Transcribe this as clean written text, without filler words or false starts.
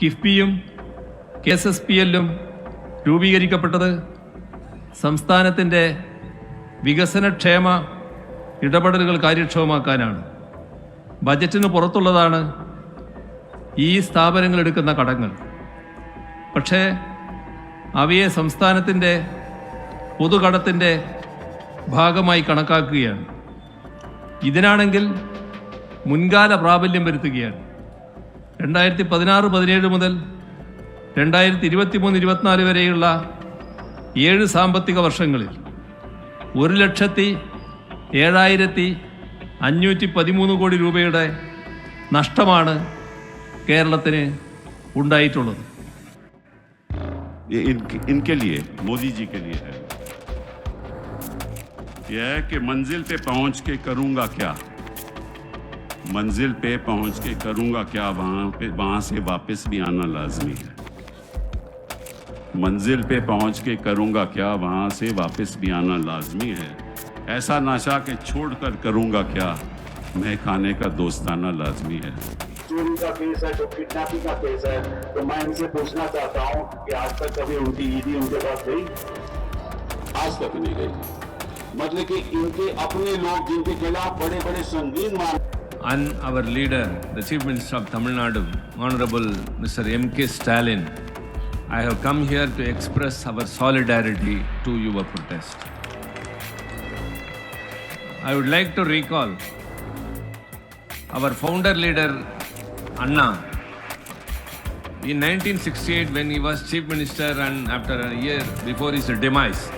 കിഫ്ബിയും KSSPL-ഉം രൂപീകരിക്കപ്പെട്ടത് സംസ്ഥാനത്തിൻ്റെ വികസനക്ഷേമ ഇടപെടലുകൾ കാര്യക്ഷമമാക്കാനാണ്. ബജറ്റിന് പുറത്തുള്ളതാണ് ഈ സ്ഥാപനങ്ങൾ എടുക്കുന്ന കടങ്ങൾ. പക്ഷേ അവയെ സംസ്ഥാനത്തിൻ്റെ പൊതുകടത്തിൻ്റെ ഭാഗമായി കണക്കാക്കുകയാണ്. ഇതിനാണെങ്കിൽ മുൻകാല പ്രാബല്യം വരുത്തുകയാണ്. 2016-17 മുതൽ 2023-24 വരെയുള്ള 7 സാമ്പത്തിക വർഷങ്ങളിൽ 1,07,513 കോടി രൂപയുടെ നഷ്ടമാണ് കേരളത്തിന് ഉണ്ടായിട്ടുള്ളത്. इनके लिए, मोदी जी के लिए है, यह है कि मंजिल पे पहुंच के करूंगा क्या, मंजिल पे पहुंच के करूंगा क्या, वहां से वापस भी आना लाजमी है। मंजिल पे पहुंच के करूंगा क्या, वहां से वापस भी आना लाजमी है। ऐसा नशा के छोड़कर करूंगा क्या, मैं खाने का दोस्ताना लाजमी है। चोरी का केस है, तो किडनैपिंग का केस है, तो मैं इनसे पूछना चाहता हूं कि आज तक कभी उनकी ईडी उनके पास गई? आज तक नहीं गई। मतलब कि इनके अपने लोग जिनके खिलाफ बड़े बड़े संगीन मान And our leader, the Chief Minister of Tamil Nadu, Honorable Mr. M.K. Stalin, I have come here to express our solidarity to your protest. I would like to recall our founder leader, Anna. In 1968, when he was Chief Minister and after a year before his demise,